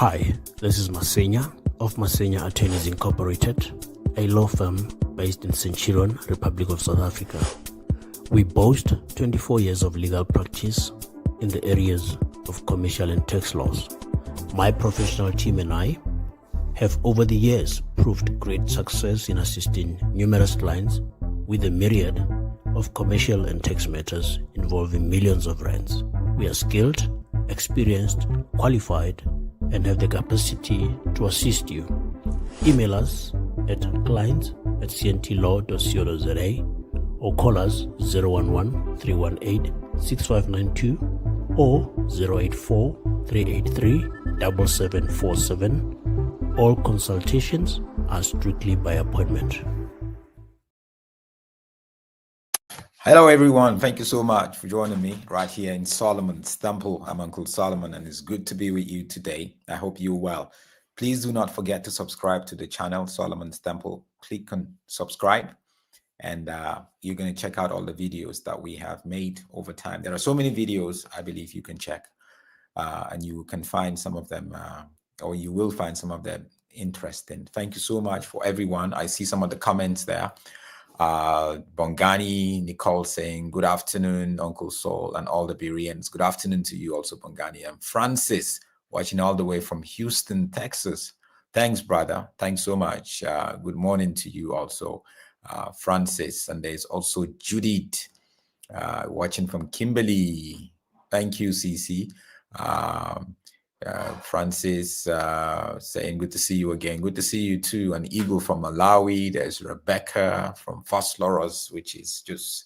Hi, this is Masenya of Masenya Attorneys Incorporated, a law firm based in Centurion, Republic of South Africa. We boast 24 years of legal practice in the areas of commercial and tax laws. My professional team and I have over the years proved great success in assisting numerous clients with a myriad of commercial and tax matters involving millions of rands. We are skilled, experienced, qualified, and have the capacity to assist you. Email us at clients@cntlaw.co.za or call us 011-318-6592 or 084-383-7747. All consultations are strictly by appointment. Hello, everyone. Thank you so much for joining me right here in Solomon's Temple. I'm Uncle Solomon, and it's good to be with you today. I hope you're well. Please do not forget to subscribe to the channel, Solomon's Temple. Click on subscribe, and you're going to check out all the videos that we have made over time. There are so many videos I believe you can check, and you can find some of them, or you will find some of them interesting. Thank you so much for everyone. I see some of the comments there. Bongani, Nicole saying, good afternoon, Uncle Sol, and all the Bereans. Good afternoon to you also, Bongani. And Francis, watching all the way from Houston, Texas. Thanks, brother. Thanks so much. Good morning to you also, Francis. And there's also Judith, watching from Kimberly. Thank you, Cece. Francis saying, good to see you again. Good to see you too. An eagle from Malawi. There's Rebecca from Foslorus, which is just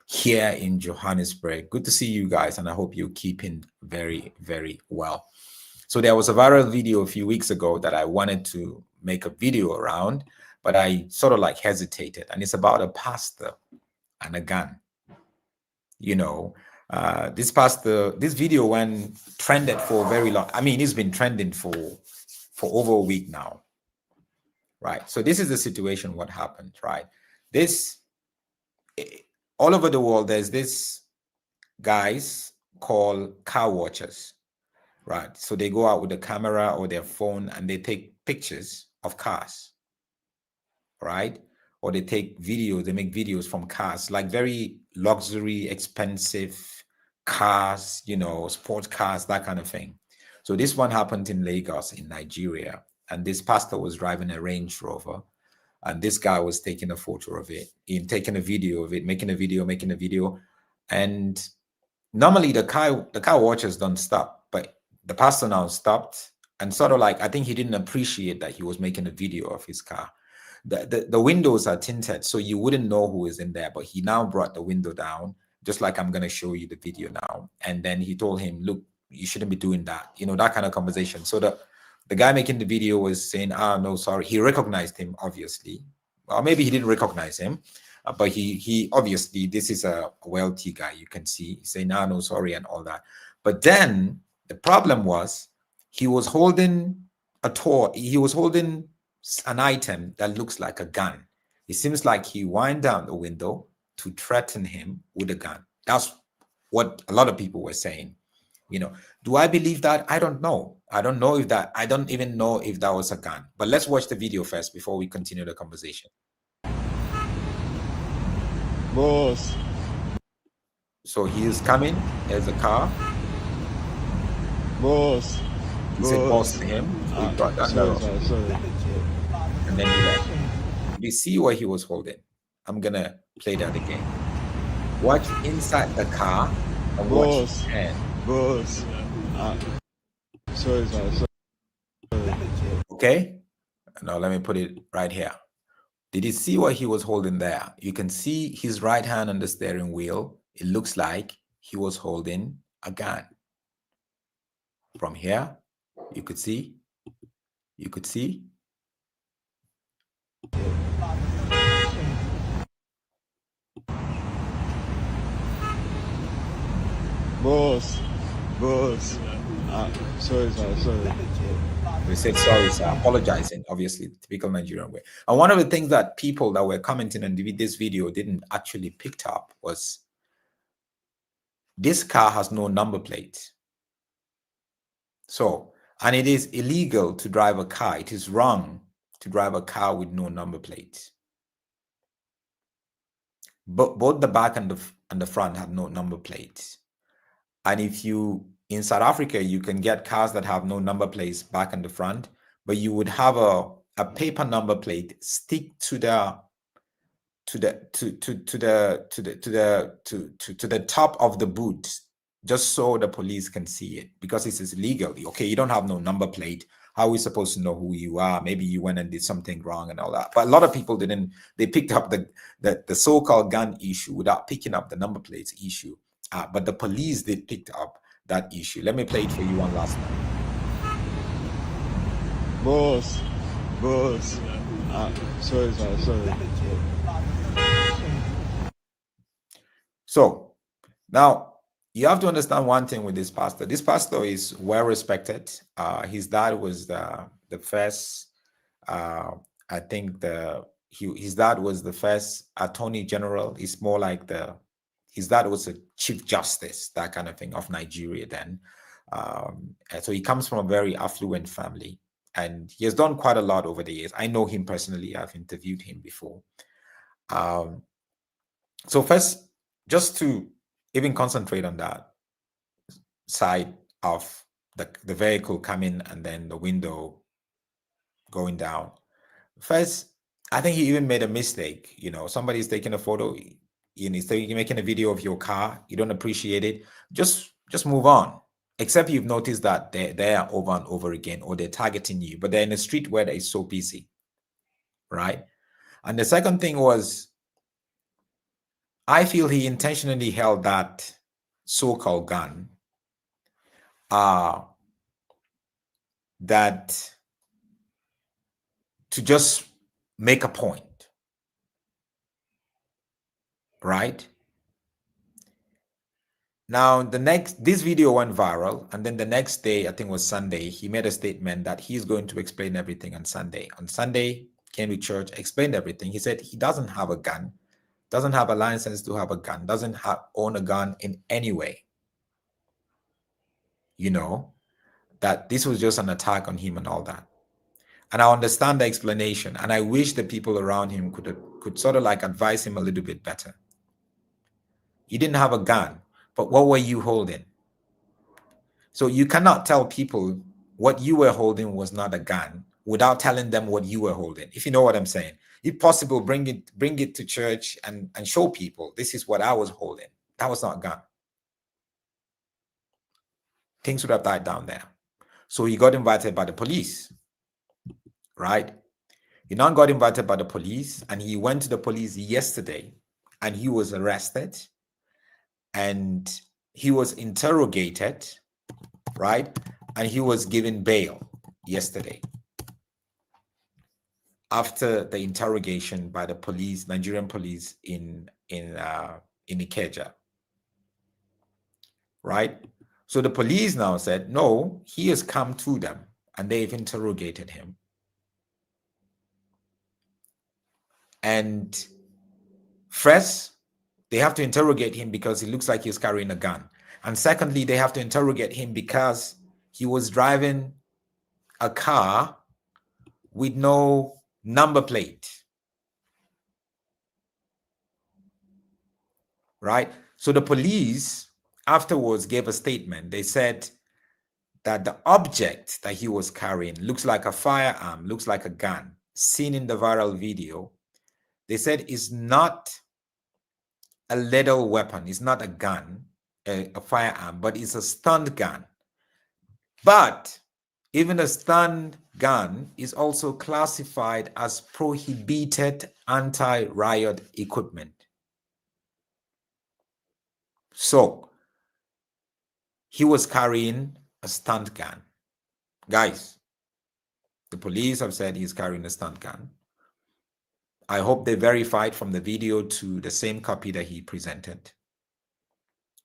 here in Johannesburg. Good to see you guys, and I hope you're keeping very, very well. So there was a viral video a few weeks ago that I wanted to make a video around, but I sort of like hesitated, and it's about a pastor and a gun. You know, this video went trended for a very long. I mean, it's been trending for over a week now, right? So this is the situation. What happened, right? This all over the world. There's this guys called car watchers, right? So they go out with a camera or their phone and they take pictures of cars, right? Or they take videos. They make videos from cars, like very luxury, expensive cars, you know, sports cars, that kind of thing. So this one happened in Lagos in Nigeria, and this pastor was driving a Range Rover, and this guy was taking a photo of it, taking a video of it, making a video. And normally the car watchers don't stop, but the pastor now stopped and sort of like, I think he didn't appreciate that he was making a video of his car. The windows are tinted, so you wouldn't know who is in there, but he now brought the window down, just like I'm going to show you the video now. And then he told him, look, you shouldn't be doing that, you know, that kind of conversation. So the guy making the video was saying, no, sorry. He recognized him, obviously. Or maybe he didn't recognize him, but he obviously, this is a wealthy guy, you can see. He's saying, no, sorry, and all that. But then the problem was he was holding an item that looks like a gun. It seems like he wind down the window to threaten him with a gun. That's what a lot of people were saying. You know, do I believe that? I don't know. I don't even know if that was a gun. But let's watch the video first before we continue the conversation. Boss. So he is coming. There's a car. Boss. He said boss to him. He brought that Sorry. And then he left. You see what he was holding. I'm gonna play that again. Watch inside the car and watch his hand. Boss. Sorry. Okay? Now let me put it right here. Did you see what he was holding there? You can see his right hand on the steering wheel. It looks like he was holding a gun. From here, you could see. Boss. Sorry. We said sorry, sir. Apologizing, obviously, typical Nigerian way. And one of the things that people that were commenting on this video didn't actually pick up was this car has no number plate. So And it is illegal to drive a car. It is wrong to drive a car with no number plate. But both the back and the front have no number plates. And if you, in South Africa, you can get cars that have no number plates back and the front, but you would have a paper number plate stick to the top of the boot, just so the police can see it, because it is illegal. Okay, you don't have no number plate. How are we supposed to know who you are? Maybe you went and did something wrong and all that. But a lot of people didn't. They picked up the so-called gun issue without picking up the number plates issue. But the police did pick up that issue. Let me play it for you one last time. Boss. Sorry, sir. Sorry. So now you have to understand one thing with this pastor. This pastor is well respected. His dad was the first. I think his dad was the first attorney general. It's more like his dad was a chief justice, that kind of thing, of Nigeria then. So he comes from a very affluent family, and he has done quite a lot over the years. I know him personally. I've interviewed him before. So first, just to even concentrate on that side of the vehicle coming and then the window going down. First, I think he even made a mistake. You know, somebody's taking a photo, you're making a video of your car, you don't appreciate it, just move on. Except you've noticed that they're over and over again, or they're targeting you, but they're in a street where it's so busy, right? And the second thing was, I feel he intentionally held that so-called gun that to just make a point, right? Now, this video went viral, and then the next day, I think it was Sunday, he made a statement that he's going to explain everything on Sunday. On Sunday, came to church, explained everything. He said he doesn't have a gun, doesn't have a license to have a gun, doesn't own a gun in any way. You know, that this was just an attack on him and all that. And I understand the explanation, and I wish the people around him could sort of like advise him a little bit better. You didn't have a gun, but what were you holding? So you cannot tell people what you were holding was not a gun without telling them what you were holding, if you know what I'm saying. If possible, bring it to church and show people, this is what I was holding. That was not a gun. Things would have died down there. So he got invited by the police, right? He now got invited by the police, and he went to the police yesterday, and he was arrested, and he was interrogated, right? And he was given bail yesterday after the interrogation by the police, Nigerian police in Ikeja, right? So the police now said, no, he has come to them and they've interrogated him. And first, they have to interrogate him because he looks like he's carrying a gun. And secondly, they have to interrogate him because he was driving a car with no number plate. Right? So the police afterwards gave a statement. They said that the object that he was carrying looks like a firearm, looks like a gun, seen in the viral video. They said it's not a lethal weapon, it's not a gun, a firearm, but it's a stun gun. But even a stun gun is also classified as prohibited anti-riot equipment. So he was carrying a stun gun. Guys, the police have said he's carrying a stun gun. I hope they verified from the video to the same copy that he presented,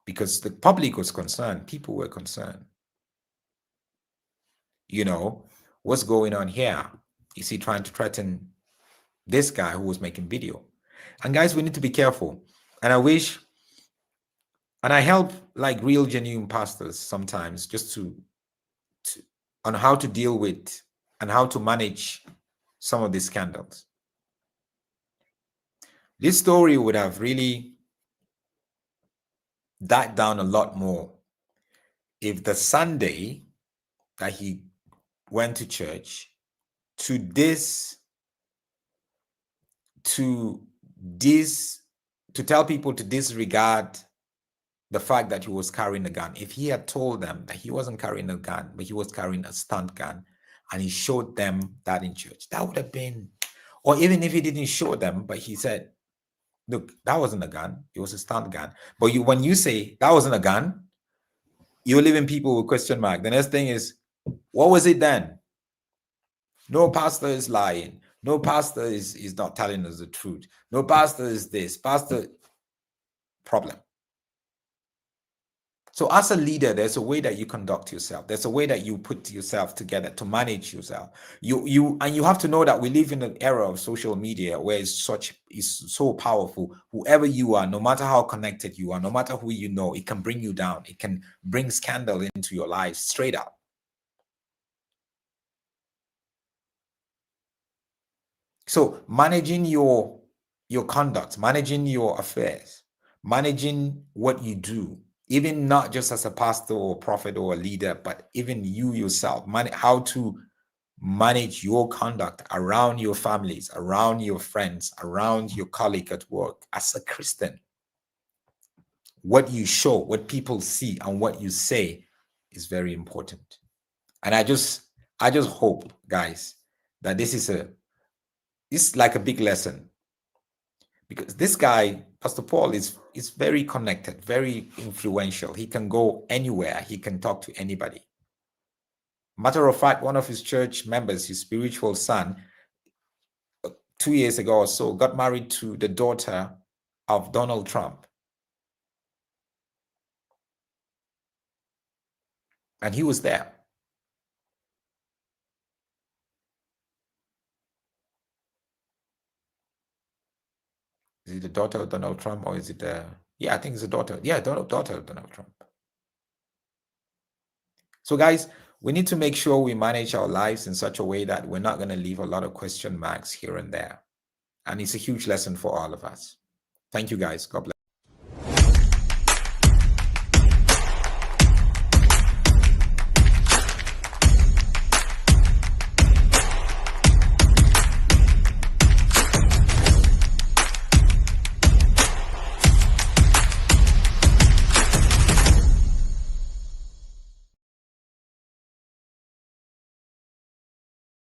because the public was concerned. People were concerned. You know, what's going on here? Is he trying to threaten this guy who was making video? And guys, we need to be careful. And I wish, and I help like real genuine pastors sometimes just to on how to deal with and how to manage some of these scandals. This story would have really died down a lot more if the Sunday that he went to church to tell people to disregard the fact that he was carrying a gun. If he had told them that he wasn't carrying a gun, but he was carrying a stunt gun, and he showed them that in church, that would have been, or even if he didn't show them, but he said, look, that wasn't a gun, it was a stunt gun. But when you say that wasn't a gun, you're leaving people with question mark. The next thing is, what was it then? No pastor is lying. No pastor is not telling us the truth. No pastor is this. Pastor, problem. So as a leader, there's a way that you conduct yourself. There's a way that you put yourself together to manage yourself. You have to know that we live in an era of social media where it's so powerful. Whoever you are, no matter how connected you are, no matter who you know, it can bring you down. It can bring scandal into your life straight up. So managing your conduct, managing your affairs, managing what you do, even not just as a pastor or a prophet or a leader, but even you yourself, how to manage your conduct around your families, around your friends, around your colleague at work as a Christian. What you show, what people see, and what you say is very important. And I just hope, guys, that it's like a big lesson, because this guy, Pastor Paul, is very connected, very influential. He can go anywhere. He can talk to anybody. Matter of fact, one of his church members, his spiritual son, 2 years ago or so, got married to the daughter of Donald Trump. And he was there. Is it the daughter of Donald Trump, or is it I think it's the daughter. Yeah, daughter of Donald Trump. So guys, we need to make sure we manage our lives in such a way that we're not going to leave a lot of question marks here and there. And it's a huge lesson for all of us. Thank you, guys. God bless.